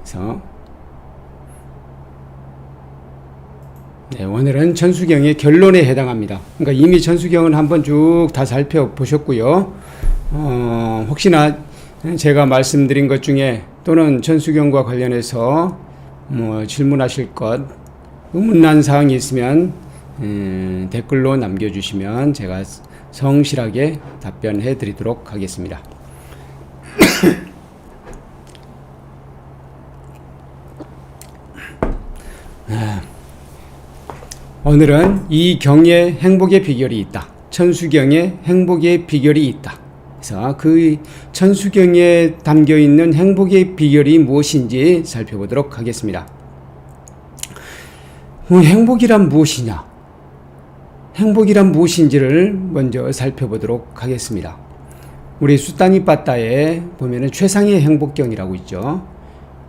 그래서 네, 오늘은 천수경의 결론에 해당합니다. 그러니까 이미 천수경은 한번 쭉 다 살펴보셨고요. 혹시나 제가 말씀드린 것 중에 또는 천수경과 관련해서 질문하실 것, 의문난 사항이 있으면 댓글로 남겨주시면 제가 성실하게 답변해 드리도록 하겠습니다. 오늘은 이 경에 행복의 비결이 있다. 천수경에 행복의 비결이 있다. 그래서 그 천수경에 담겨 있는 행복의 비결이 무엇인지 살펴보도록 하겠습니다. 행복이란 무엇이냐? 행복이란 무엇인지를 먼저 살펴보도록 하겠습니다. 우리 수따니 빠따에 보면은 최상의 행복경이라고 있죠.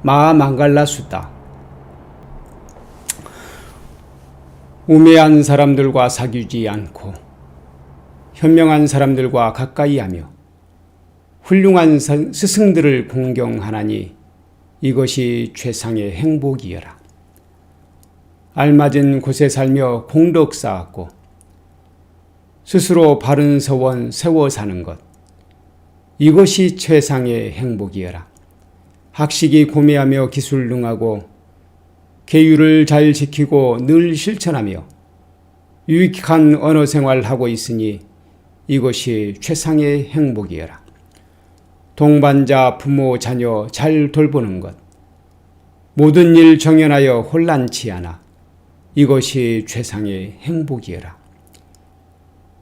마 망갈라 수따. 우매한 사람들과 사귀지 않고 현명한 사람들과 가까이 하며 훌륭한 스승들을 공경하나니 이것이 최상의 행복이여라. 알맞은 곳에 살며 공덕 쌓았고 스스로 바른 서원 세워 사는 것, 이것이 최상의 행복이여라. 학식이 고매하며 기술 능하고 계율을 잘 지키고 늘 실천하며 유익한 언어 생활하고 있으니 이것이 최상의 행복이여라. 동반자, 부모, 자녀 잘 돌보는 것, 모든 일 정연하여 혼란치 않아 이것이 최상의 행복이여라.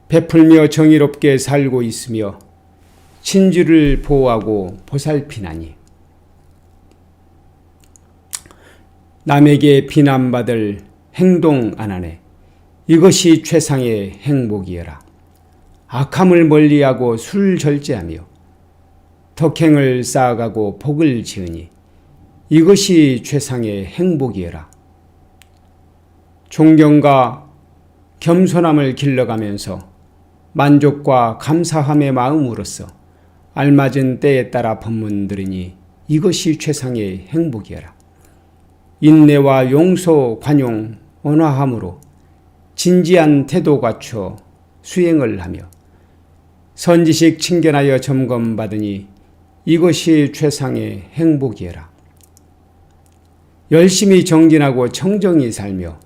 베풀며 정의롭게 살고 있으며 친지를 보호하고 보살피나니 남에게 비난받을 행동 안 하네. 이것이 최상의 행복이여라. 악함을 멀리하고 술 절제하며 덕행을 쌓아가고 복을 지으니 이것이 최상의 행복이여라. 존경과 겸손함을 길러가면서 만족과 감사함의 마음으로써 알맞은 때에 따라 법문 들으니 이것이 최상의 행복이여라. 인내와 용서, 관용, 온화함으로 진지한 태도 갖춰 수행을 하며 선지식 칭견하여 점검받으니 이것이 최상의 행복이여라. 열심히 정진하고 청정히 살며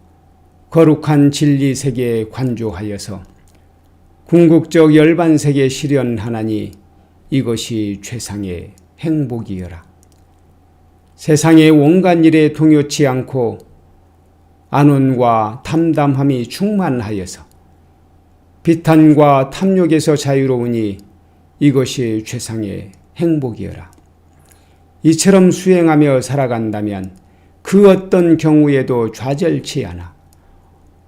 거룩한 진리 세계에 관조하여서 궁극적 열반 세계 실현하나니 이것이 최상의 행복이여라. 세상의 온갖 일에 동요치 않고 안온과 탐담함이 충만하여서 비탄과 탐욕에서 자유로우니 이것이 최상의 행복이여라. 이처럼 수행하며 살아간다면 그 어떤 경우에도 좌절치 않아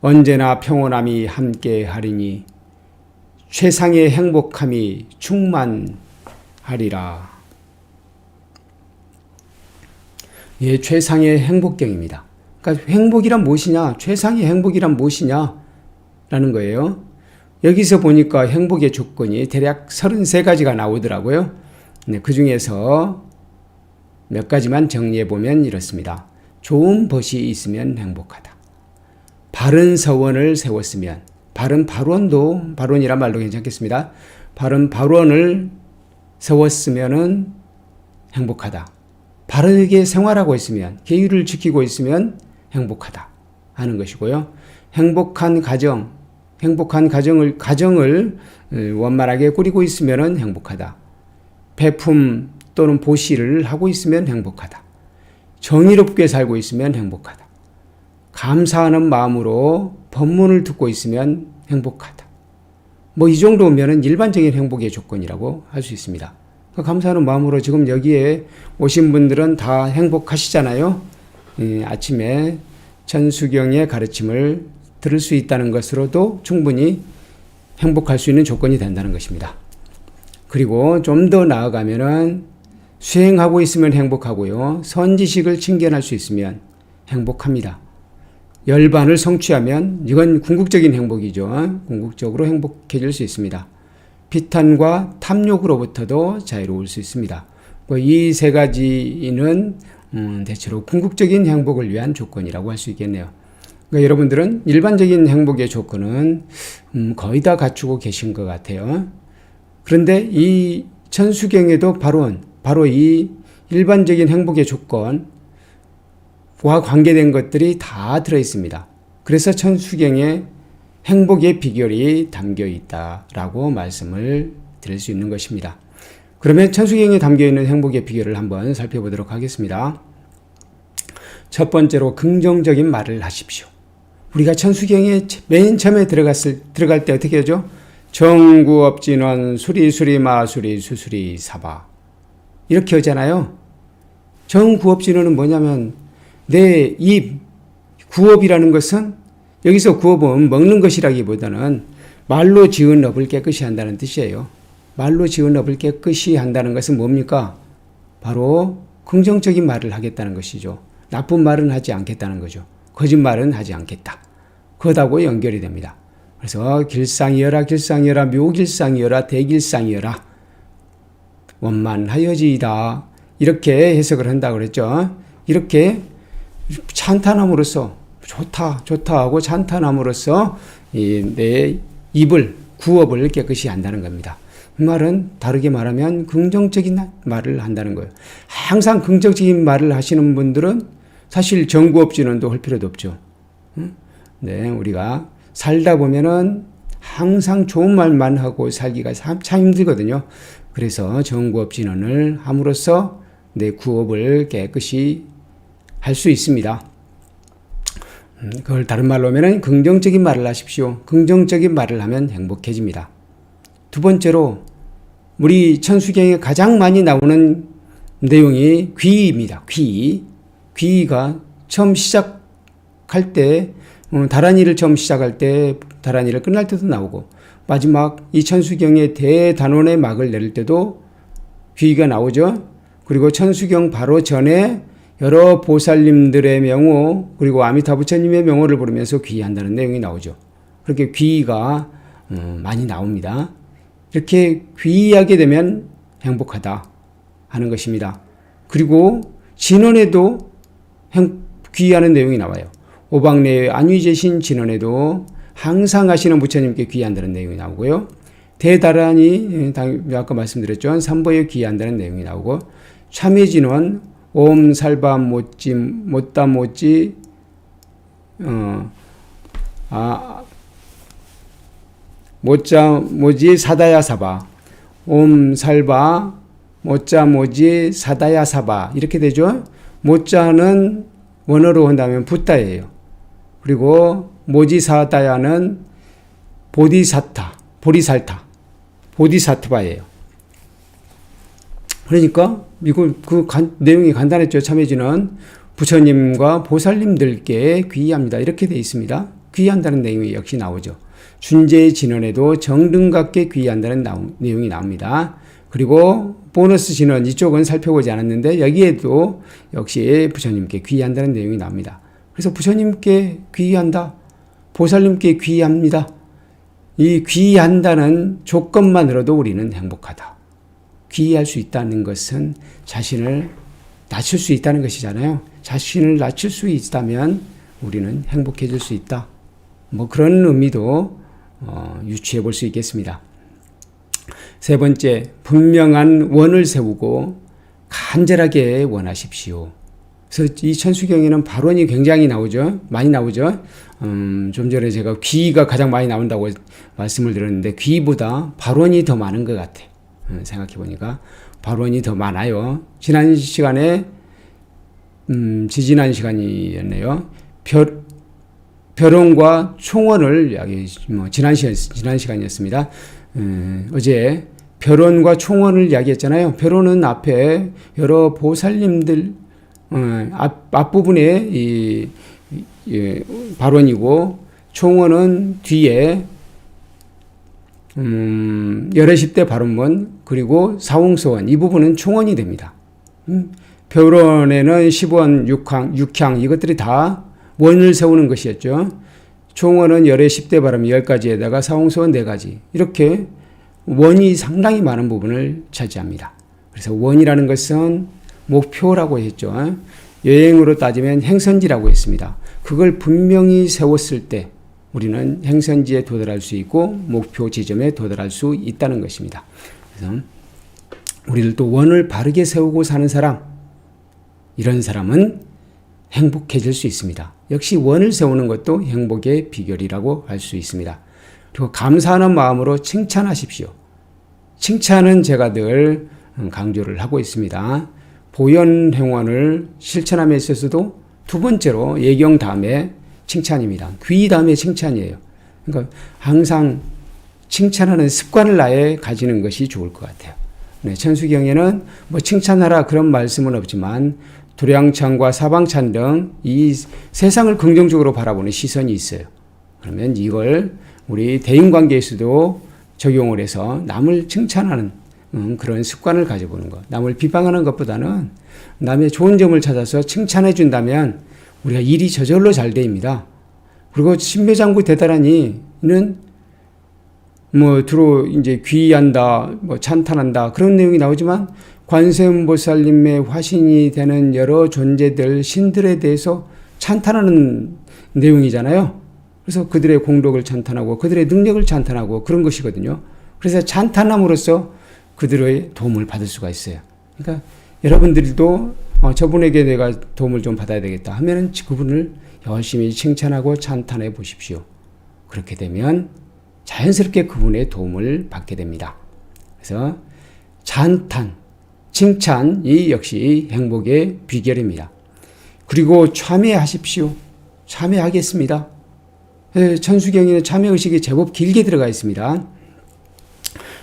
언제나 평온함이 함께하리니 최상의 행복함이 충만하리라. 예, 최상의 행복경입니다. 그러니까 행복이란 무엇이냐? 최상의 행복이란 무엇이냐? 라는 거예요. 여기서 보니까 행복의 조건이 대략 33가지가 나오더라고요. 네, 그 중에서 몇 가지만 정리해 보면 이렇습니다. 좋은 벗이 있으면 행복하다. 바른 서원을 세웠으면, 바른 발원도, 발원이란 말도 괜찮겠습니다. 바른 발원을 세웠으면 행복하다. 바르게 생활하고 있으면, 계율을 지키고 있으면 행복하다 하는 것이고요. 행복한 가정을 원만하게 꾸리고 있으면 행복하다. 배품 또는 보시를 하고 있으면 행복하다. 정의롭게 살고 있으면 행복하다. 감사하는 마음으로 법문을 듣고 있으면 행복하다. 이 정도면 일반적인 행복의 조건이라고 할 수 있습니다. 감사하는 마음으로 지금 여기에 오신 분들은 다 행복하시잖아요. 아침에 천수경의 가르침을 들을 수 있다는 것으로도 충분히 행복할 수 있는 조건이 된다는 것입니다. 그리고 좀 더 나아가면은 수행하고 있으면 행복하고요. 선지식을 칭견할 수 있으면 행복합니다. 열반을 성취하면 이건 궁극적인 행복이죠. 궁극적으로 행복해질 수 있습니다. 비탄과 탐욕으로부터도 자유로울 수 있습니다. 이 세 가지는 대체로 궁극적인 행복을 위한 조건이라고 할 수 있겠네요. 그러니까 여러분들은 일반적인 행복의 조건은 거의 다 갖추고 계신 것 같아요. 그런데 이 천수경에도 바로 이 일반적인 행복의 조건과 관계된 것들이 다 들어 있습니다. 그래서 천수경에 행복의 비결이 담겨 있다라고 말씀을 드릴 수 있는 것입니다. 그러면 천수경에 담겨 있는 행복의 비결을 한번 살펴보도록 하겠습니다. 첫 번째로 긍정적인 말을 하십시오. 우리가 천수경에 맨 처음에 들어갈 때 어떻게 하죠? 정구업진원 수리수리 마수리 수수리 사바 이렇게 하잖아요. 정구업진원은 뭐냐면 내 입 구업이라는 것은 여기서 구업은 먹는 것이라기보다는 말로 지은 업을 깨끗이 한다는 뜻이에요. 말로 지은 업을 깨끗이 한다는 것은 뭡니까? 바로 긍정적인 말을 하겠다는 것이죠. 나쁜 말은 하지 않겠다는 거죠. 거짓말은 하지 않겠다. 그것하고 연결이 됩니다. 그래서 길상이여라 길상이여라 묘길상이여라 대길상이여라 원만하여지이다 이렇게 해석을 한다고 그랬죠. 이렇게 찬탄함으로써 좋다 하고 찬탄함으로써 내 입을 구업을 깨끗이 한다는 겁니다. 그 말은 다르게 말하면 긍정적인 말을 한다는 거예요. 항상 긍정적인 말을 하시는 분들은 사실 정구업진원도 할 필요도 없죠. 네, 우리가 살다 보면은 항상 좋은 말만 하고 살기가 참 힘들거든요. 그래서 정구업진원을 함으로써 내 구업을 깨끗이 할 수 있습니다. 그걸 다른 말로 하면 긍정적인 말을 하십시오. 긍정적인 말을 하면 행복해집니다. 두 번째로 우리 천수경에 가장 많이 나오는 내용이 귀입니다. 귀가 처음 시작할 때 다란이를 처음 시작할 때 다란이를 끝날 때도 나오고 마지막 이 천수경의 대단원의 막을 내릴 때도 귀가 나오죠. 그리고 천수경 바로 전에 여러 보살님들의 명호 그리고 아미타 부처님의 명호를 부르면서 귀한다는 내용이 나오죠. 그렇게 귀가 많이 나옵니다. 이렇게 귀하게 되면 행복하다 하는 것입니다. 그리고 진언에도 귀하는 내용이 나와요. 오박내의 안위제신 진언에도 항상 하시는 부처님께 귀한다는 내용이 나오고요. 대다란이 아까 말씀드렸죠. 삼보에 귀한다는 내용이 나오고 참회진원 옴살바 못지 못다 못지 못자 모지 사다야 사바 옴살바 못자 모지 사다야 사바 이렇게 되죠. 못자는 원어로 한다면 붓다예요. 그리고 모지 사다야는 보디사트바예요. 그러니까 이거 내용이 간단했죠. 참회지는 부처님과 보살님들께 귀의합니다. 이렇게 되어 있습니다. 귀의한다는 내용이 역시 나오죠. 준제의 진언에도 정등각께 귀의한다는 내용이 나옵니다. 그리고 보너스 진언 이쪽은 살펴보지 않았는데 여기에도 역시 부처님께 귀의한다는 내용이 나옵니다. 그래서 부처님께 귀의한다. 보살님께 귀의합니다. 이 귀의한다는 조건만으로도 우리는 행복하다. 귀의할 수 있다는 것은 자신을 낮출 수 있다는 것이잖아요. 자신을 낮출 수 있다면 우리는 행복해질 수 있다. 뭐 그런 의미도 유추해 볼 수 있겠습니다. 세 번째, 분명한 원을 세우고 간절하게 원하십시오. 그래서 이 천수경에는 발원이 굉장히 나오죠. 많이 나오죠. 좀 전에 제가 귀가 가장 많이 나온다고 말씀을 드렸는데 귀보다 발원이 더 많은 것 같아요. 생각해 보니까 발원이 더 많아요. 지난 시간에 지지난 시간이었네요. 벼론과 총원을 지난 시간이었습니다. 어제 벼론과 총원을 이야기했잖아요. 벼론은 앞에 여러 보살님들 앞부분에 이 발원이고 총원은 뒤에 열애십대 발원문 그리고 사홍소원 이 부분은 총원이 됩니다. 벼론에는 10원, 6향 이것들이 다 원을 세우는 것이었죠. 총원은 열애십대 발원 10가지에다가 사홍소원 4가지 이렇게 원이 상당히 많은 부분을 차지합니다. 그래서 원이라는 것은 목표라고 했죠. 여행으로 따지면 행선지라고 했습니다. 그걸 분명히 세웠을 때 우리는 행선지에 도달할 수 있고 목표 지점에 도달할 수 있다는 것입니다. 그래서 우리들도 원을 바르게 세우고 사는 사람, 이런 사람은 행복해질 수 있습니다. 역시 원을 세우는 것도 행복의 비결이라고 할 수 있습니다. 그리고 감사하는 마음으로 칭찬하십시오. 칭찬은 제가 늘 강조를 하고 있습니다. 보현행원을 실천함에 있어서도 두 번째로 예경 다음에 칭찬입니다. 귀 다음에 칭찬이에요. 그러니까 항상 칭찬하는 습관을 나에 가지는 것이 좋을 것 같아요. 네, 천수경에는 뭐 칭찬하라 그런 말씀은 없지만 도량찬과 사방찬 등 이 세상을 긍정적으로 바라보는 시선이 있어요. 그러면 이걸 우리 대인관계에서도 적용을 해서 남을 칭찬하는 그런 습관을 가져보는 것. 남을 비방하는 것보다는 남의 좋은 점을 찾아서 칭찬해 준다면 우리가 일이 저절로 잘 됩니다. 그리고 신묘장구 대단하니는 뭐 주로 이제 귀한다, 뭐 찬탄한다 그런 내용이 나오지만 관세음보살님의 화신이 되는 여러 존재들 신들에 대해서 찬탄하는 내용이잖아요. 그래서 그들의 공덕을 찬탄하고 그들의 능력을 찬탄하고 그런 것이거든요. 그래서 찬탄함으로써 그들의 도움을 받을 수가 있어요. 그러니까 여러분들도 저분에게 내가 도움을 좀 받아야 되겠다 하면은 그분을 열심히 칭찬하고 찬탄해 보십시오. 그렇게 되면 자연스럽게 그분의 도움을 받게 됩니다. 그래서 찬탄, 칭찬이 역시 행복의 비결입니다. 그리고 참회하십시오. 참회하겠습니다. 천수경에는 참회의식이 제법 길게 들어가 있습니다.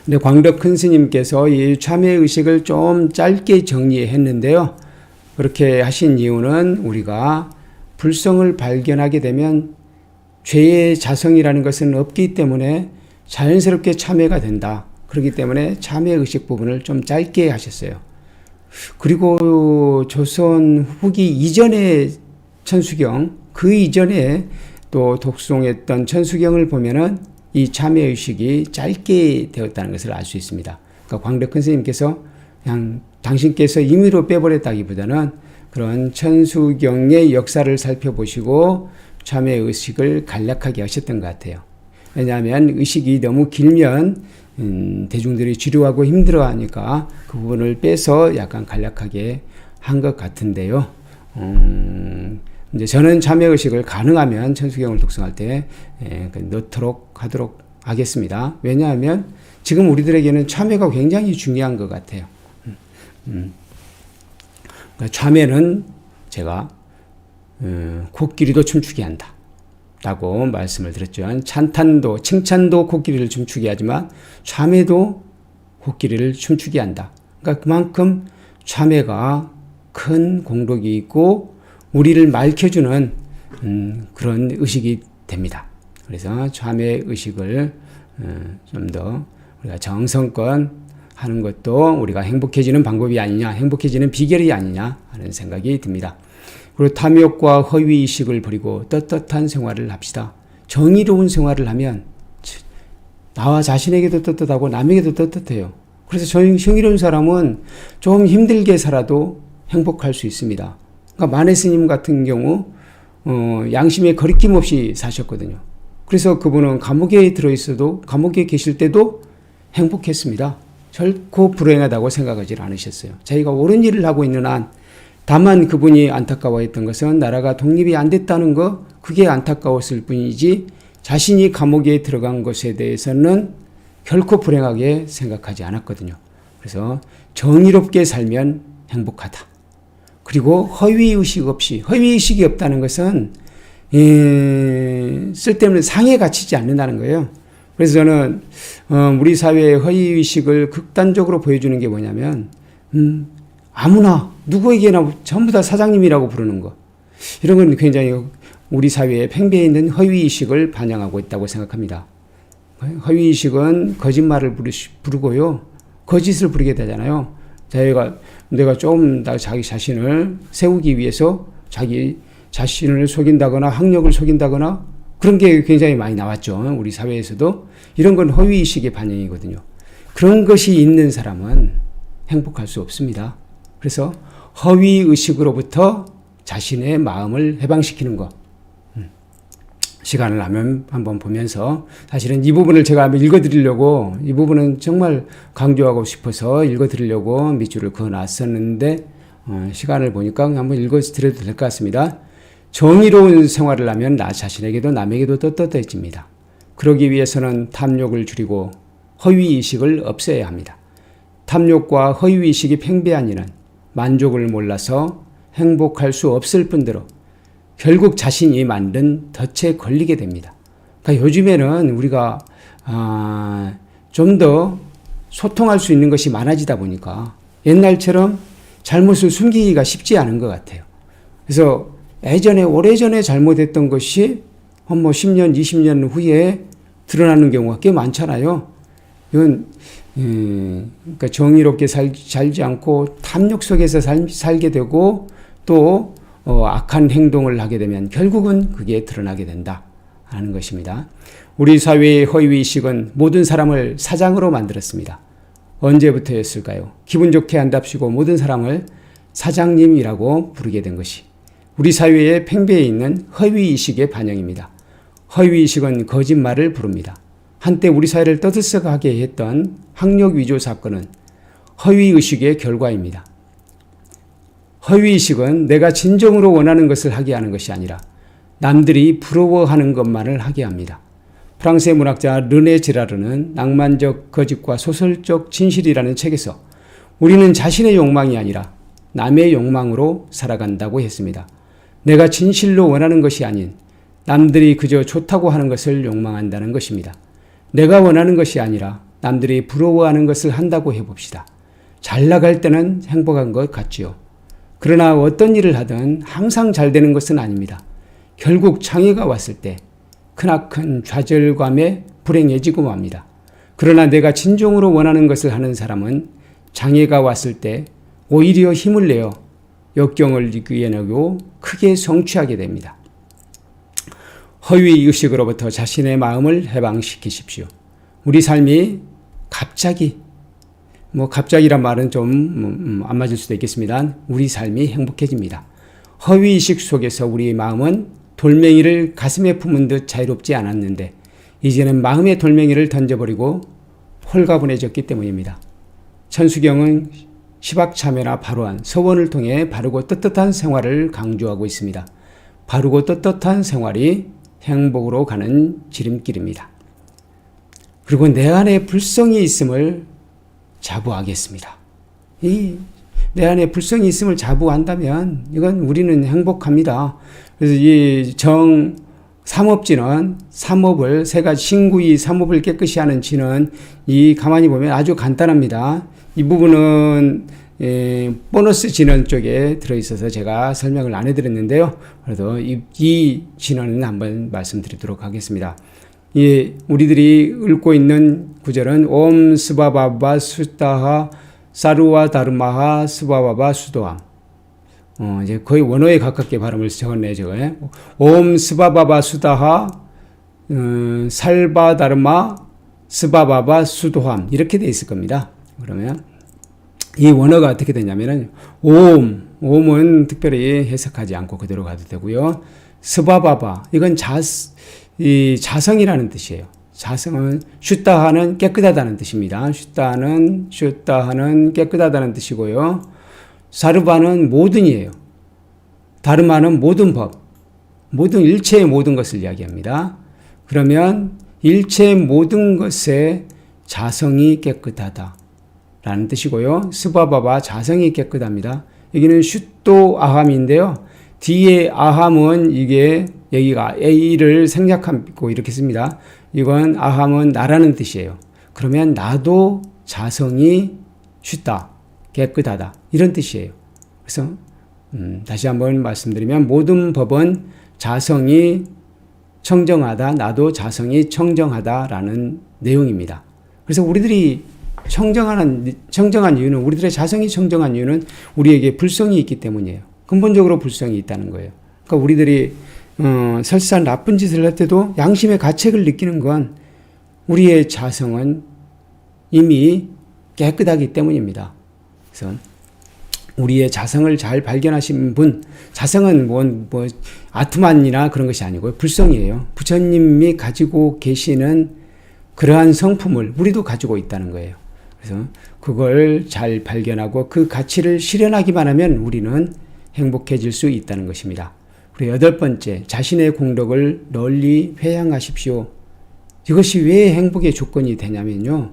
근데 광덕 큰 스님께서 이 참회의식을 좀 짧게 정리했는데요. 그렇게 하신 이유는 우리가 불성을 발견하게 되면 죄의 자성이라는 것은 없기 때문에 자연스럽게 참회가 된다. 그렇기 때문에 참회의식 부분을 좀 짧게 하셨어요. 그리고 조선 후기 이전의 천수경, 그 이전에 또 독송했던 천수경을 보면은 이 참회의식이 짧게 되었다는 것을 알 수 있습니다. 그러니까 광덕 큰 스님께서 그냥 당신께서 임의로 빼버렸다기보다는 그런 천수경의 역사를 살펴보시고 참회의식을 간략하게 하셨던 것 같아요. 왜냐하면 의식이 너무 길면 대중들이 지루하고 힘들어하니까 그 부분을 빼서 약간 간략하게 한 것 같은데요. 이제 저는 참회의식을 가능하면 천수경을 독송할 때 넣도록 하도록 하겠습니다. 왜냐하면 지금 우리들에게는 참회가 굉장히 중요한 것 같아요. 그러니까 참회는 제가 코끼리도 춤추게 한다 라고 말씀을 드렸죠. 찬탄도 칭찬도 코끼리를 춤추게 하지만 참회도 코끼리를 춤추게 한다. 그러니까 그만큼 참회가 큰 공덕이 있고 우리를 맑혀주는 그런 의식이 됩니다. 그래서 참회 의식을 좀 더 우리가 정성껏 하는 것도 우리가 행복해지는 방법이 아니냐, 행복해지는 비결이 아니냐 하는 생각이 듭니다. 그리고 탐욕과 허위의식을 버리고 떳떳한 생활을 합시다. 정의로운 생활을 하면 나와 자신에게도 떳떳하고 남에게도 떳떳해요. 그래서 정의로운 사람은 좀 힘들게 살아도 행복할 수 있습니다. 그러니까 만해 스님 같은 경우 양심에 거리낌 없이 사셨거든요. 그래서 그분은 감옥에 들어있어도 감옥에 계실 때도 행복했습니다. 결코 불행하다고 생각하지 않으셨어요. 자기가 옳은 일을 하고 있는 한 다만 그분이 안타까워했던 것은 나라가 독립이 안 됐다는 거 그게 안타까웠을 뿐이지 자신이 감옥에 들어간 것에 대해서는 결코 불행하게 생각하지 않았거든요. 그래서 정의롭게 살면 행복하다. 그리고 허위의식 없이 허위의식이 없다는 것은 쓸데없는 상에 갇히지 않는다는 거예요. 그래서 저는 우리 사회의 허위의식을 극단적으로 보여주는 게 뭐냐면 아무나 누구에게나 전부 다 사장님이라고 부르는 거. 이런 건 굉장히 우리 사회에 팽배해 있는 허위의식을 반영하고 있다고 생각합니다. 허위의식은 거짓말을 부르고요. 거짓을 부르게 되잖아요. 내가 좀 더 자기 자신을 세우기 위해서 자기 자신을 속인다거나 학력을 속인다거나 그런 게 굉장히 많이 나왔죠. 우리 사회에서도. 이런 건 허위의식의 반영이거든요. 그런 것이 있는 사람은 행복할 수 없습니다. 그래서 허위의식으로부터 자신의 마음을 해방시키는 것. 시간을 나면 한번 보면서 사실은 이 부분을 제가 한번 읽어드리려고 이 부분은 정말 강조하고 싶어서 읽어드리려고 밑줄을 그어놨었는데 시간을 보니까 한번 읽어드려도 될 것 같습니다. 정의로운 생활을 하면 나 자신에게도 남에게도 떳떳해집니다. 그러기 위해서는 탐욕을 줄이고 허위의식을 없애야 합니다. 탐욕과 허위의식이 팽배한 이는 만족을 몰라서 행복할 수 없을 뿐더러 결국 자신이 만든 덫에 걸리게 됩니다. 그러니까 요즘에는 우리가 좀 더 소통할 수 있는 것이 많아지다 보니까 옛날처럼 잘못을 숨기기가 쉽지 않은 것 같아요. 그래서 예전에 오래전에 잘못했던 것이 뭐 10년, 20년 후에 드러나는 경우가 꽤 많잖아요. 이건 그러니까 정의롭게 살지 않고 탐욕 속에서 살게 되고 또 악한 행동을 하게 되면 결국은 그게 드러나게 된다 하는 것입니다. 우리 사회의 허위의식은 모든 사람을 사장으로 만들었습니다. 언제부터였을까요? 기분 좋게 한답시고 모든 사람을 사장님이라고 부르게 된 것이 우리 사회의 팽배해 있는 허위의식의 반영입니다. 허위의식은 거짓말을 부릅니다. 한때 우리 사회를 떠들썩하게 했던 학력 위조 사건은 허위의식의 결과입니다. 허위의식은 내가 진정으로 원하는 것을 하게 하는 것이 아니라 남들이 부러워하는 것만을 하게 합니다. 프랑스의 문학자 르네 지라르는 낭만적 거짓과 소설적 진실이라는 책에서 우리는 자신의 욕망이 아니라 남의 욕망으로 살아간다고 했습니다. 내가 진실로 원하는 것이 아닌 남들이 그저 좋다고 하는 것을 욕망한다는 것입니다. 내가 원하는 것이 아니라 남들이 부러워하는 것을 한다고 해봅시다. 잘 나갈 때는 행복한 것 같지요. 그러나 어떤 일을 하든 항상 잘 되는 것은 아닙니다. 결국 장애가 왔을 때 크나큰 좌절감에 불행해지고 맙니다. 그러나 내가 진정으로 원하는 것을 하는 사람은 장애가 왔을 때 오히려 힘을 내어 역경을 이겨내고 크게 성취하게 됩니다. 허위의식으로부터 자신의 마음을 해방시키십시오. 우리 삶이 갑자기란 말은 좀 안 맞을 수도 있겠습니다. 우리 삶이 행복해집니다. 허위의식 속에서 우리의 마음은 돌멩이를 가슴에 품은 듯 자유롭지 않았는데 이제는 마음의 돌멩이를 던져버리고 홀가분해졌기 때문입니다. 천수경은 시박참회나 바로한 서원을 통해 바르고 떳떳한 생활을 강조하고 있습니다. 바르고 떳떳한 생활이 행복으로 가는 지름길입니다. 그리고 내 안에 불성이 있음을 자부하겠습니다. 내 안에 불성이 있음을 자부한다면 이건 우리는 행복합니다. 그래서 이 삼업지는 삼업을 세 가지 신구이 삼업을 깨끗이 하는 지는 가만히 보면 아주 간단합니다. 이 부분은 보너스 진원 쪽에 들어있어서 제가 설명을 안 해드렸는데요. 그래도 이 진원은 한번 말씀드리도록 하겠습니다. 우리들이 읽고 있는 구절은 옴 스바바바 수타하 사루와 다르마하 스바바바 수도함. 이제 거의 원어에 가깝게 발음을 적었네요, 저거. 옴 스바바바 수다하 살바 다르마 스바바바 수도함. 이렇게 돼 있을 겁니다. 그러면 이 원어가 어떻게 되냐면은 옴은 특별히 해석하지 않고 그대로 가도 되고요. 스바바바 이건 자성이라는 뜻이에요. 자성은 슈타하는 깨끗하다는 뜻입니다. 슈타하는 깨끗하다는 뜻이고요. 사르바는 모든이에요. 다르마는 모든 법, 일체의 모든 것을 이야기합니다. 그러면 일체의 모든 것의 자성이 깨끗하다라는 뜻이고요. 스바바바 자성이 깨끗합니다. 여기는 슈또 아함인데요. 뒤에 아함은 여기가 A를 생략하고 이렇게 씁니다. 이건 아함은 나라는 뜻이에요. 그러면 나도 자성이 슈다, 깨끗하다 이런 뜻이에요. 그래서 다시 한번 말씀드리면 모든 법은 자성이 청정하다, 나도 자성이 청정하다라는 내용입니다. 그래서 우리들이 청정한 이유는 우리들의 자성이 청정한 이유는 우리에게 불성이 있기 때문이에요. 근본적으로 불성이 있다는 거예요. 그러니까 우리들이 설사 나쁜 짓을 할 때도 양심의 가책을 느끼는 건 우리의 자성은 이미 깨끗하기 때문입니다. 그래서 우리의 자성을 잘 발견하신 분, 자성은 뭐 아트만이나 그런 것이 아니고요. 불성이에요. 부처님이 가지고 계시는 그러한 성품을 우리도 가지고 있다는 거예요. 그래서 그걸 잘 발견하고 그 가치를 실현하기만 하면 우리는 행복해질 수 있다는 것입니다. 그리고 8번째, 자신의 공덕을 널리 회양하십시오. 이것이 왜 행복의 조건이 되냐면요.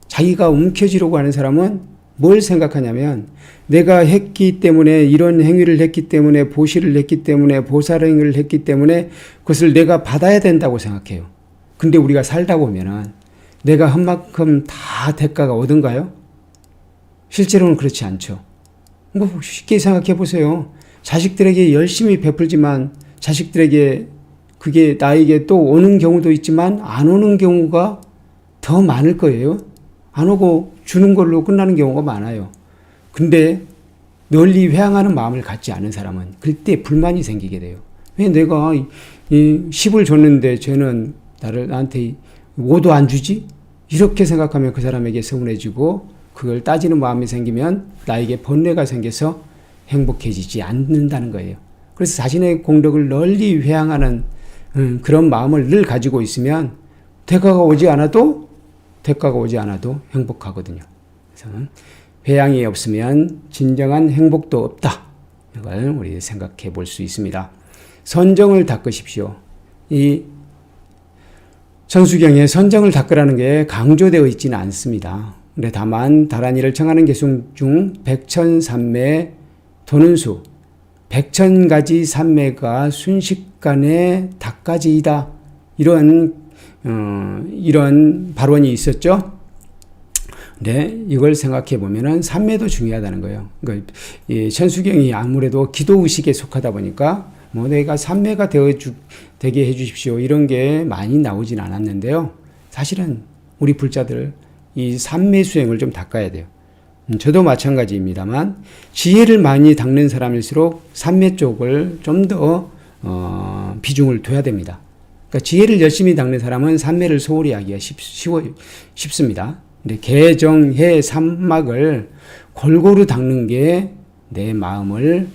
자기가 움켜쥐려고 하는 사람은 뭘 생각하냐면 내가 했기 때문에 이런 행위를 했기 때문에 보시를 했기 때문에 보살행위를 했기 때문에 그것을 내가 받아야 된다고 생각해요. 근데 우리가 살다 보면은 내가 한 만큼 다 대가가 오던가요? 실제로는 그렇지 않죠. 뭐 쉽게 생각해 보세요. 자식들에게 열심히 베풀지만 자식들에게 그게 나에게 또 오는 경우도 있지만 안 오는 경우가 더 많을 거예요. 안 오고 주는 걸로 끝나는 경우가 많아요. 근데 널리 회항하는 마음을 갖지 않은 사람은 그때 불만이 생기게 돼요. 왜 내가 10을 줬는데 쟤는 나한테 5도 안 주지? 이렇게 생각하면 그 사람에게 서운해지고 그걸 따지는 마음이 생기면 나에게 번뇌가 생겨서 행복해지지 않는다는 거예요. 그래서 자신의 공덕을 널리 회항하는 그런 마음을 늘 가지고 있으면 대가가 오지 않아도 행복하거든요. 그래서 회양이 없으면 진정한 행복도 없다. 이걸 우리 생각해 볼 수 있습니다. 선정을 닦으십시오. 이 천수경에 선정을 닦으라는 게 강조되어 있지는 않습니다. 근데 다만 다란이를 청하는 개수 중 백천삼매 도는 수, 100,000가지 삼매가 순식간에 닦아지이다. 이런 발언이 있었죠. 네, 이걸 생각해 보면은 삼매도 중요하다는 거예요. 그러니까 이 천수경이 아무래도 기도 의식에 속하다 보니까 뭐 내가 삼매가 되게 해주십시오 이런 게 많이 나오진 않았는데요. 사실은 우리 불자들 이 삼매 수행을 좀 닦아야 돼요. 저도 마찬가지입니다만 지혜를 많이 닦는 사람일수록 삼매 쪽을 좀 더 비중을 둬야 됩니다. 그러니까 지혜를 열심히 닦는 사람은 삼매를 소홀히 하기가 쉽습니다. 근데 개정해 삼막을 골고루 닦는 게 내 마음을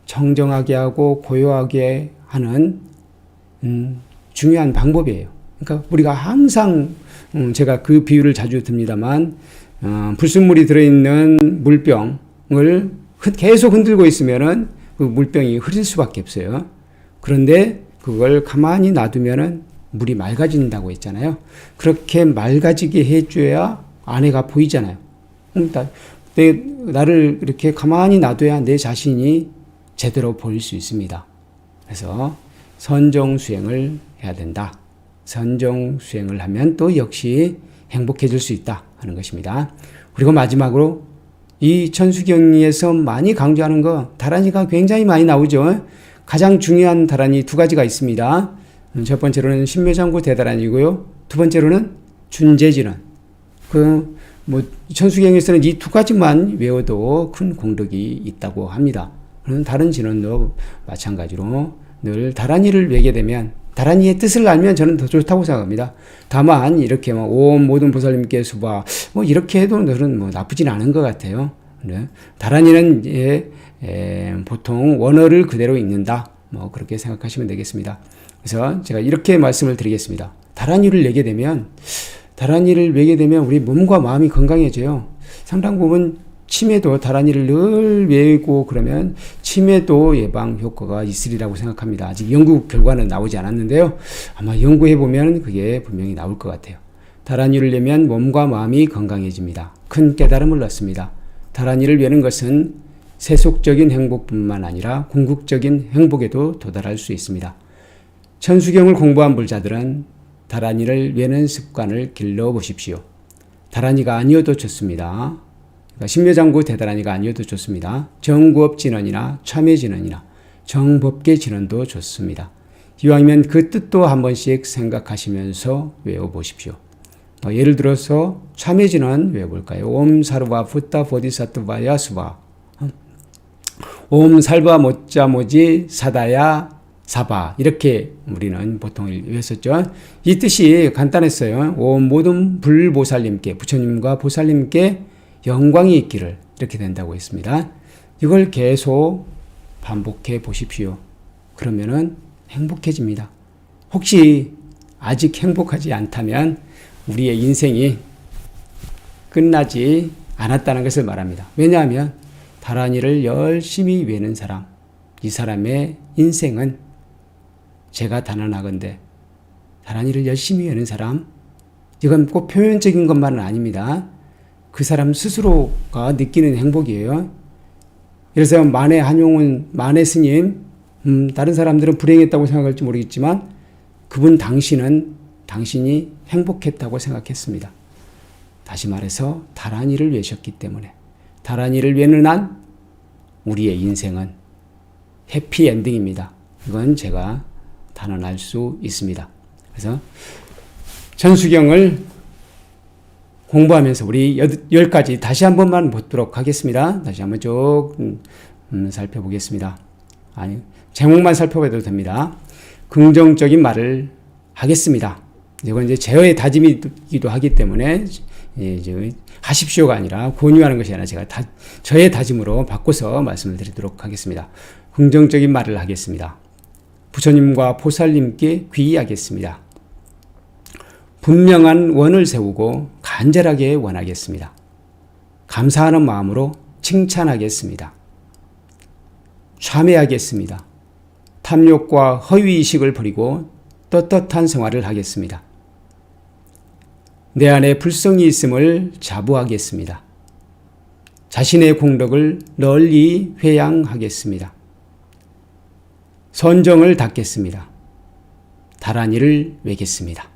청정하게 하고 고요하게 하는 중요한 방법이에요. 그러니까 우리가 항상 제가 그 비유를 자주 듭니다만 불순물이 들어있는 물병을 계속 흔들고 있으면은 그 물병이 흐릴 수밖에 없어요. 그런데 그걸 가만히 놔두면은 물이 맑아진다고 했잖아요. 그렇게 맑아지게 해줘야 안에가 보이잖아요. 나를 이렇게 가만히 놔둬야 내 자신이 제대로 보일 수 있습니다. 그래서 선정수행을 해야 된다. 선정수행을 하면 또 역시 행복해질 수 있다 하는 것입니다. 그리고 마지막으로 이 천수경에서 많이 강조하는 거 다란이가 굉장히 많이 나오죠. 가장 중요한 다란이 두 가지가 있습니다. 첫 번째로는 신묘장구 대다란이고요. 두 번째로는 준재진원. 천수경에서는 이 두 가지만 외워도 큰 공덕이 있다고 합니다. 다른 진원도 마찬가지로 늘 다란이를 외게 되면 다란이의 뜻을 알면 저는 더 좋다고 생각합니다. 다만 이렇게 옴 모든 보살님께 수바 이렇게 해도 저는 나쁘진 않은 것 같아요. 네. 다란이는 보통 원어를 그대로 읽는다. 그렇게 생각하시면 되겠습니다. 그래서 제가 이렇게 말씀을 드리겠습니다. 다란이를 외게 되면 우리 몸과 마음이 건강해져요. 상당 부분 치매도 다란이를 늘 외우고 그러면 치매도 예방 효과가 있으리라고 생각합니다. 아직 연구 결과는 나오지 않았는데요. 아마 연구해 보면 그게 분명히 나올 것 같아요. 다란이를 외면 몸과 마음이 건강해집니다. 큰 깨달음을 얻습니다. 다란이를 외는 것은 세속적인 행복뿐만 아니라 궁극적인 행복에도 도달할 수 있습니다. 천수경을 공부한 불자들은 다란이를 외는 습관을 길러 보십시오. 다란이가 아니어도 좋습니다. 그러니까 신묘장구 대다란이가 아니어도 좋습니다. 정구업 진원이나 참회 진원이나 정법계 진원도 좋습니다. 이왕이면 그 뜻도 한 번씩 생각하시면서 외워보십시오. 예를 들어서 참회 진원 외워볼까요? 옴 사르바 붓다 보디사투바야 수바 옴 살바 모짜 모지 사다야 사바 이렇게 우리는 보통 외웠었죠. 이 뜻이 간단했어요. 온 모든 불보살님께 부처님과 보살님께 영광이 있기를 이렇게 된다고 했습니다. 이걸 계속 반복해 보십시오. 그러면은 행복해집니다. 혹시 아직 행복하지 않다면 우리의 인생이 끝나지 않았다는 것을 말합니다. 왜냐하면 다란이를 열심히 외는 사람, 이 사람의 인생은 제가 단언하건대 다란이를 열심히 외는 사람, 이건 꼭 표면적인 것만은 아닙니다. 그 사람 스스로가 느끼는 행복이에요. 그래서 만해 한용운, 만해 스님, 다른 사람들은 불행했다고 생각할지 모르겠지만 그분 당신이 행복했다고 생각했습니다. 다시 말해서 다란이를 외셨기 때문에 다란이를 외는 한 우리의 인생은 해피엔딩입니다. 이건 제가 단언할 수 있습니다. 그래서 천수경을 공부하면서 우리 10가지 다시 한 번만 보도록 하겠습니다. 다시 한번 쭉 살펴보겠습니다. 아니, 제목만 살펴봐도 됩니다. 긍정적인 말을 하겠습니다. 이건 이제 제어의 다짐이기도 하기 때문에 이제 하십시오가 아니라 권유하는 것이 아니라 제가 저의 다짐으로 바꿔서 말씀을 드리도록 하겠습니다. 긍정적인 말을 하겠습니다. 부처님과 보살님께 귀의하겠습니다. 분명한 원을 세우고 간절하게 원하겠습니다. 감사하는 마음으로 칭찬하겠습니다. 참회하겠습니다. 탐욕과 허위의식을 버리고 떳떳한 생활을 하겠습니다. 내 안에 불성이 있음을 자부하겠습니다. 자신의 공덕을 널리 회양하겠습니다. 선정을 닦겠습니다. 다란이를 외겠습니다.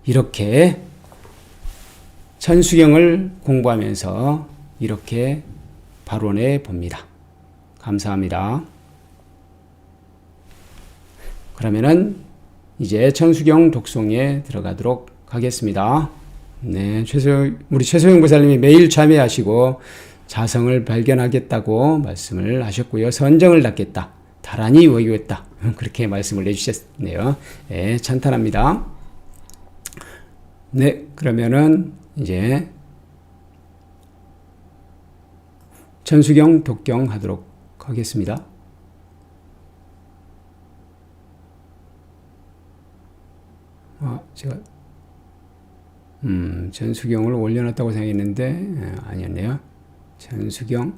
이렇게 천수경을 공부하면서 이렇게 발언해 봅니다. 감사합니다. 그러면은 이제 천수경 독송에 들어가도록 하겠습니다. 네, 우리 최소영 보살님이 매일 참회하시고 자성을 발견하겠다고 말씀을 하셨고요. 선정을 닦겠다. 다란이 외우겠다. 그렇게 말씀을 해주셨네요. 네, 찬탄합니다. 네, 그러면은 이제 천수경 독경 하도록 하겠습니다. 제가 천수경을 올려놨다고 생각했는데 아니었네요. 천수경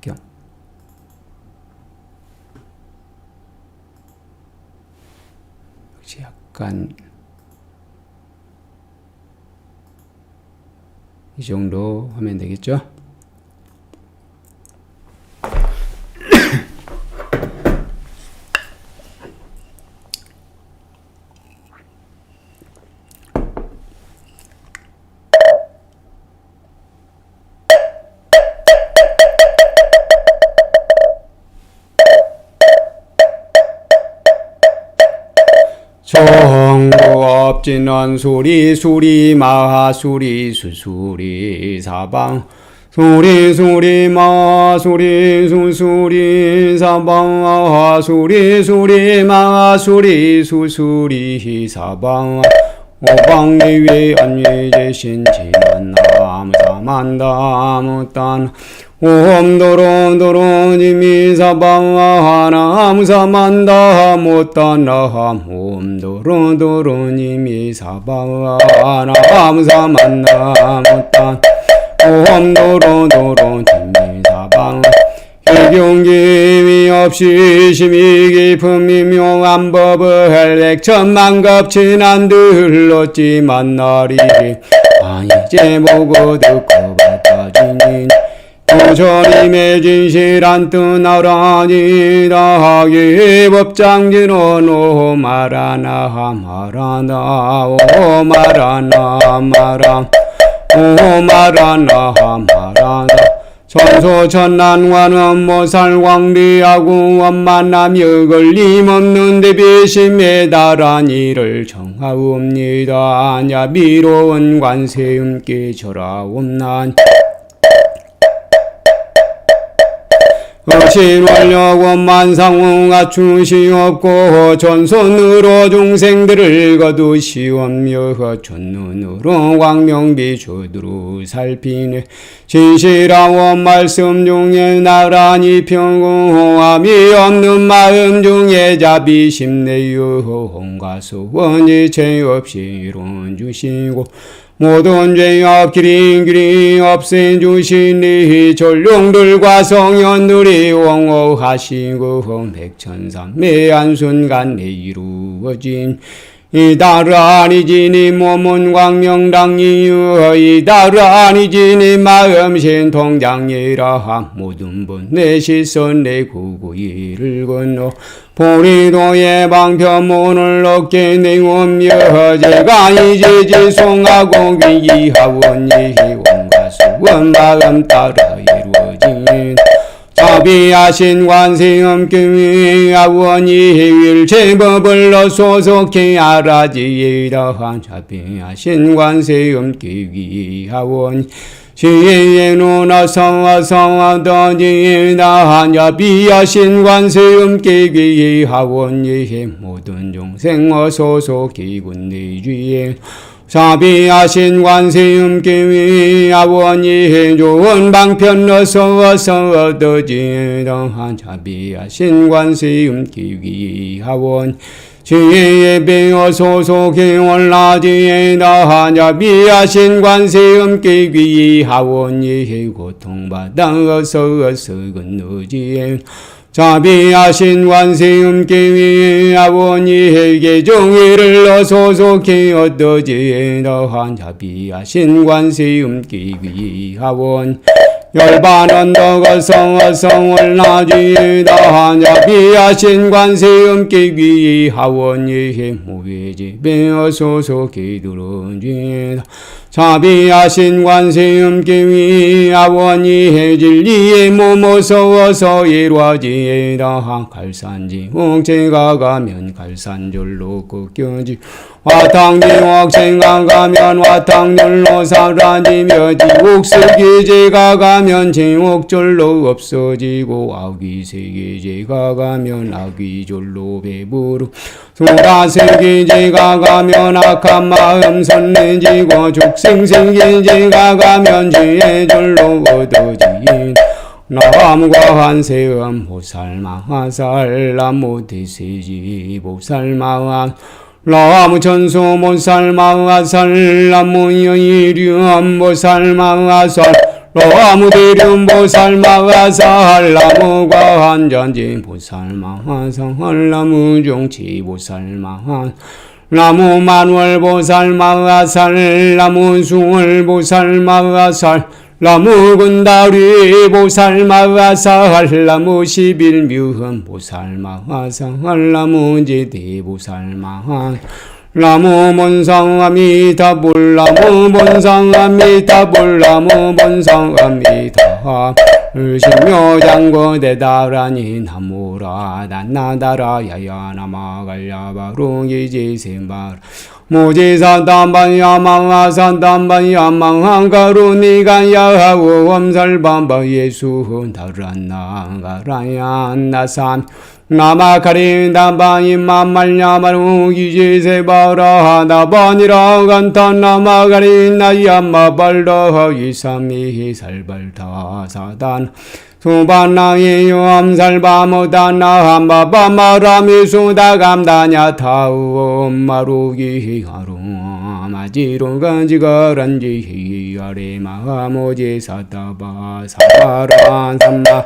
독경. 역시 약간 이 정도 하면 되겠죠? 정부업진원 수리 마하수리 수수리 사방 수리 마하수리 수수리 사방 아하수리 마하수리 수수리 사방 오방위위 안위제신지만 나무사만다무딴 옴도로도로니미사바하나무사만다 못다나함 옴도로도로니미사바하나무사만다 못단 옴도로도로니미사바 일경기미 없이 심히 깊은 미묘한 법을 백천만갑진한 들렀지 만나리 아니제 보고 듣고 받아주니 부처님의 진실한 뜻나라니다 하기 법장지론 오 마라나 마라나 오 마라나 마라 오 마라나 마라나 천소천난관은 모살광대하고 원만남 여걸림 없는 대비심에 달한 이를 정하옵니다. 야비로운 관세음께 절하옵난 신월려고 만상웅아 추시옵고 전손으로 중생들을 거두시옵며 첫눈으로 광명비추두루 살피네 진실하고 말씀 중에 나란히 평공함이 없는 마음 중에 자비심내요 홍과 소원이 죄 없이 이룬 주시고 모든 죄업 기링 없애주시니 전룡들과 성현들이 옹호하시고 백천삼매 한순간에 이루어진 이달 아니지니 몸은 광명당이여 이달 아니지니 마음 신통장이라 모든 분내 시선 내 구구이를 건너 보리도의 방편문을 얻게 내오며 제가 이제 지송하고 귀하오니 온갖 수원 마음 따라 이루어진 자비하신 관세음교회 아원이 일체법을 소속해 알아지이러한 자비하신 관세음교회 아원이 지혜의 눈어서 성하더지다 자비하신 관세음교회 하원이 모든 종생어 소속해 군대주의 자비하신 관세음교회 아원이 좋은 방편어서 얻어지다 자비하신 관세음교회 하원 지혜의 배어 소속해 올라지에다 자비하신 관세음교회 하원이 고통받아서 건너지에 자비하신 관세음교회 아원이에게 정의를 소속해 얻어지에다 자비하신 관세음교회 하원 열반 언덕 성을 나지다 자비하신 관세음교회 하원이 모회집에 소속해 들어지다 자비하신 관세음교회 하원이 진리의 몸어서 이루어지다 갈산지 옥체가 가면 갈산줄로 꺾여지 화탕지옥 생각하면 화탕줄로 사라지며 지옥세계제가 가면 지옥줄로 없어지고 아귀세계제가 가면 아귀줄로 배부르 소라세계제가 가면 악한 마음 선내지고 죽생세계제가 가면 지혜줄로 얻어지인 나무과 한세음 보살마하살 나무 대세지 보살마하 나무 천수 보살마하살 나무 여의륜 보살마하살 나무 대륜 보살마하살 나무과 한전지 보살마하살 나무 종치 보살마하 나무 만월 보살마하살 나무 수월 보살마하살 나무 군다리 보살마하살 나무 11묘흠 보살마하살 나무 제대 보살마하 나무 본상아미타불 나무 본상아미타불 나무 본상아미타 신묘장고 대다라니 나무라 난나다라 야야나마갈야바룽이지셈바라 모지사담바야망아산담바야망한가루니가야하고 엄살밤바 예수 다란나가라얀나삼 나마가린담바임마말야마루기지세바라 나바니라 간탄나마가린나야마발라 이삼이 살발타 사단 수반나이요 암살바모다나 함바바마라미수다감다냐 타우엄마루기 하루 마지로 간지가란지 아레마모지 사타바 사바란 삼마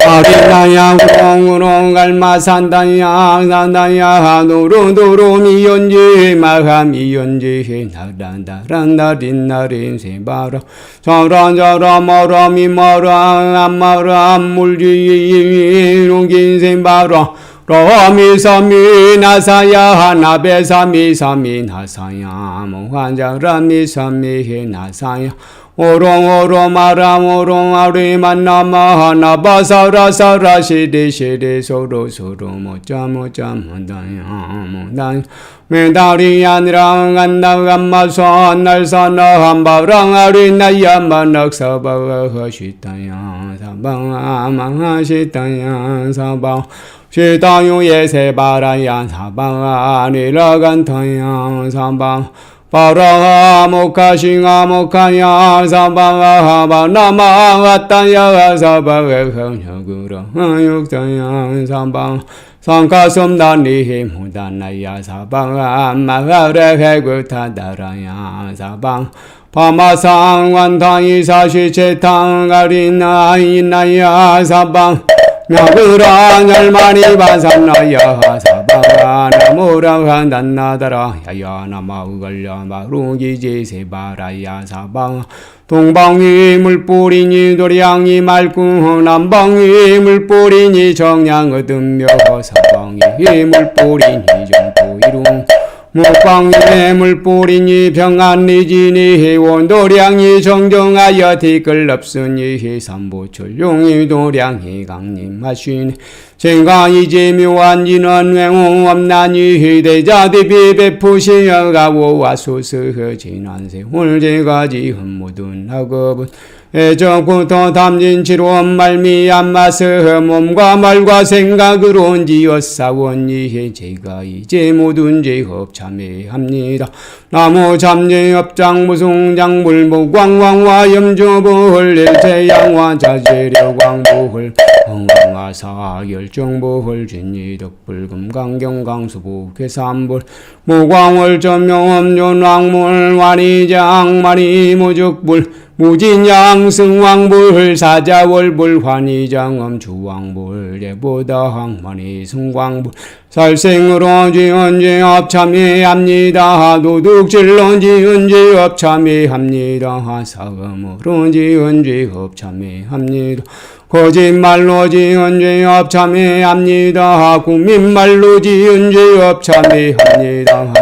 아리나야 우롱우롱 갈마산다야 산다야 노루도루 미연지 마하미연지 나란다란다린나린 세바라 저란저라 머라미머라 암마라 물지 롱긴 세바라 로미사미 나사야 나베사미 사미 나사야 모한자라미 사미 나사야 오롱오롱 마람 오롱아리 만나마 나바사라사라 시리시리 소로소로 모짜모짜모다야모다 메다리 아니라 간나간마서 날사나 한바랑아리 나야만낙사바하시타야 사방아마하시타야 사방 시타유예 세바라야 사방아니라간타야 사방 바라하 모카싱아 모카야 사바하 바나마 아따야 사바하 형여구라 육자야 사바 상가섬다니 무단나야 사바하 마하레 구타다라야 사바 파마상완타이 사시체탕 가리나이나야 사바 나그라 멸마니 바산나야 사바가 나무라 난나다라 야야나 마우걸려 마루기지 세바라야 사바 동방이 물뿌리니 도량이 맑고 남방이 물뿌리니 정양 얻으며 사방이 물뿌리니 정포이룽 목방이 물뿌리니 평안리지니 원도량이 정정하여 티끌럽으니 삼보철룡이 도량이 강림하시니 생강이지 묘한지는 외웅엄나니 대자대비 베푸시어가오와 소스허 진한세월 제가지 흠모든 학업은 애정부터 담진치로 말미암마서 몸과 말과 생각으로 지어싸원이 제가 이제 모든 죄업 참회합니다. 나무 잠재업장 무송장불보 광왕화 염주보헐 일체양화 자재려광보헐 건강화 사열정보헐 진리덕불금 강경강수보 괴삼불 모광월 점명엄존왕물 완이장 마리모죽불 무진양 승왕불 사자월불 환희장엄 주왕불 예보다 항만이 승광불 살생으로 지은지 업참회합니다. 도둑질로 지은지 업참회합니다. 사음으로 지은지 업참회합니다. 거짓말로 지은지 업참회합니다. 국민말로 지은지 업참회합니다.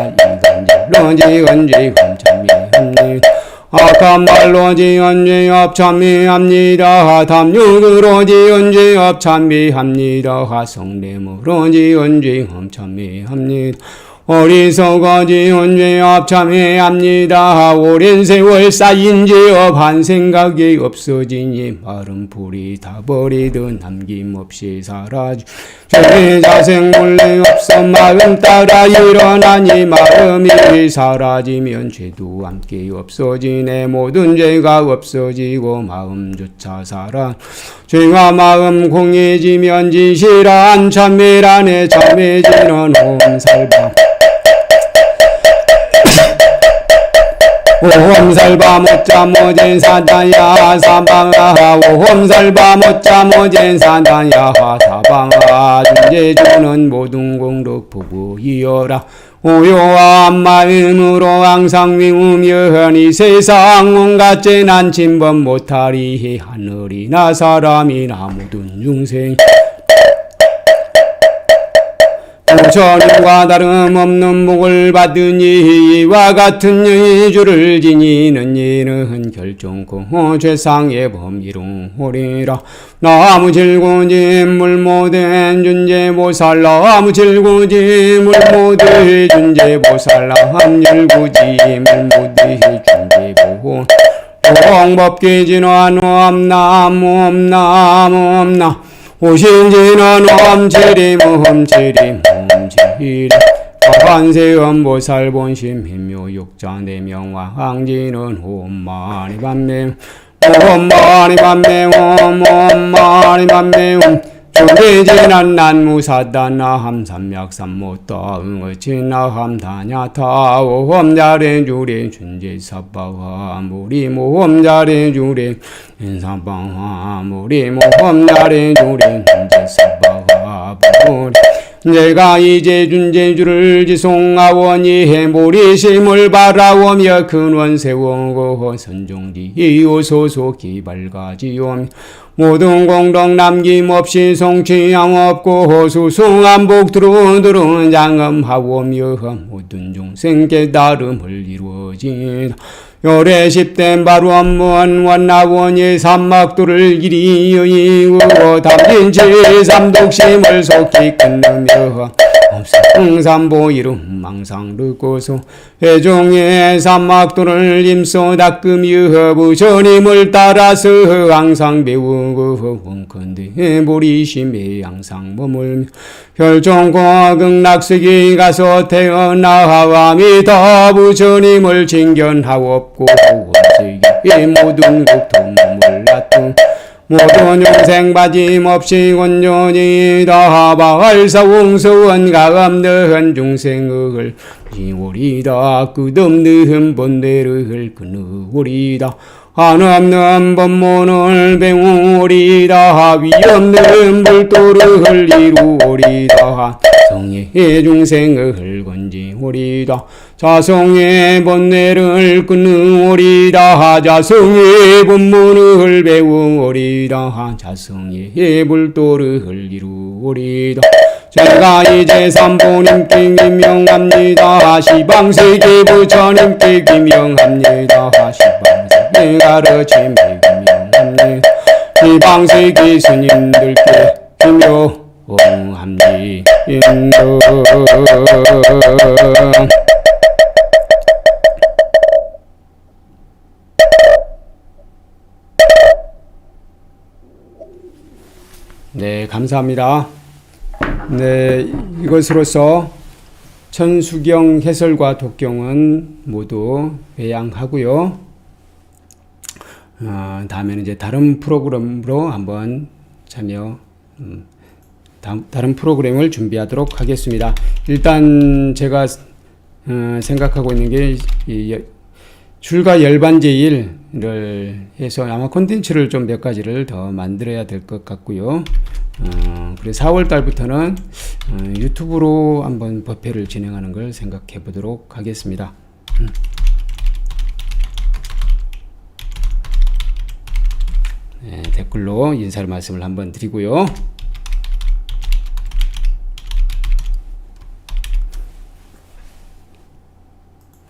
이간질로 지은지 업참회합니다. 악한 말로 지은 죄업 참회합니다. 탐욕으로 지은 죄업 참회합니다. 성냄으로 지은 죄업 참회합니다. 어리석어 지은 죄업 참회합니다. 오랜 세월 쌓인 죄업 한 생각이 없어지니 마른 불이 다 버리듯 남김없이 사라져 죄 자생 몰래 없어 마음 따라 일어나니 마음이 사라지면 죄도 함께 없어지네. 모든 죄가 없어지고 마음조차 사라 죄와 마음 공해지면 진실한 참회라네. 참회지는 홈살바 오홈살바 못자 모젠 사다야 사방아 오홈살바 못자 모젠 사다야 사방아 준재주는 모든 공덕 부부이여라. 오요한 마음으로 항상 미우며 이 세상 온갖 재난 침범 못하리. 하늘이나 사람이나 모든 중생 부처님과 다름없는 복을 받으니 이와 같은 여의주를 지니는 이는 결정코 최상의 범이로오리라. 나무질구지 물모된 준재보살 나무질구지 물모대 준재보살 나함열구지 물모대 준재보호 공법기진화 노암나무엄나무엄나 오신지는 험치림 험치림 험치림 관세음보살 본심 힘묘육자 내명화 항지는 홈마리 반매 홈마리 반매 홈마리 반매 존재지난 난무사다나 함삼약삼모따 응어치나 함다냐타 오험자린 주린 준재사바와 무리 모험자린 주린 인사방화 무리 모험자린 주린 준재사바와 무리 내가 이제 준재주를 지송하오니 해모리심을 바라오며 근원 세우고 선종지 이오소소 기발가지오며 모든 공덕 남김없이 성취양 없고 수승한 복두루두루 장엄하오며 모든 중생 깨달음을 이루어지다. 열애십된 바로 한무한 원나원의 삼막도를 이리의 담진치 삼독심을 속히 끊으며 삼보 이름 망상 르고소 해종의 삼막도를 임소 닦으며 부처님을 따라서 항상 배우고 원컨대 보리심에 항상 머물며 혈종과 극락세계 가서 태어나와미다 부처님을 징견하옵고 원세계 모든 국토문을 놔두 모든 영생 빠짐없이 온전히 다 발사웅서원 가없는 중생을 이오리다 끝없는 본대를 끊으오리다 한없는 법문을 배우리다 위없는 불도를 이루오리다 성의 중생을 건지오리다 자성의 본내를 끊으오리다 자성의 법문을 배우오리다 자성의 불도를 이루오리다 제가 이제 삼보님께 기명합니다 시방세계 부처님께 기명합니다 시방세계 가르침에 기명합니다 시방세계 스님들께 기명합니다. 네, 감사합니다. 네, 이것으로서 천수경 해설과 독경은 모두 배양하고요. 다음에는 이제 다른 프로그램으로 한번 다른 프로그램을 준비하도록 하겠습니다. 일단 제가 생각하고 있는 게 출가 열반제일을 해서 아마 콘텐츠를 좀 몇 가지를 더 만들어야 될 것 같고요. 그래서 4월 달부터는 유튜브로 한번 법회를 진행하는 걸 생각해 보도록 하겠습니다. 네, 댓글로 인사를 말씀을 한번 드리고요.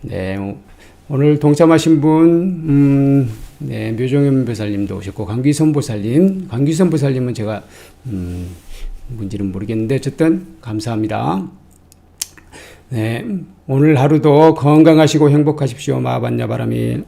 네, 오늘 동참하신 분, 네, 묘종현 보살님도 오셨고, 강귀선 보살님은 제가, 뭔지는 모르겠는데, 어쨌든, 감사합니다. 네, 오늘 하루도 건강하시고 행복하십시오. 마반야 바람이.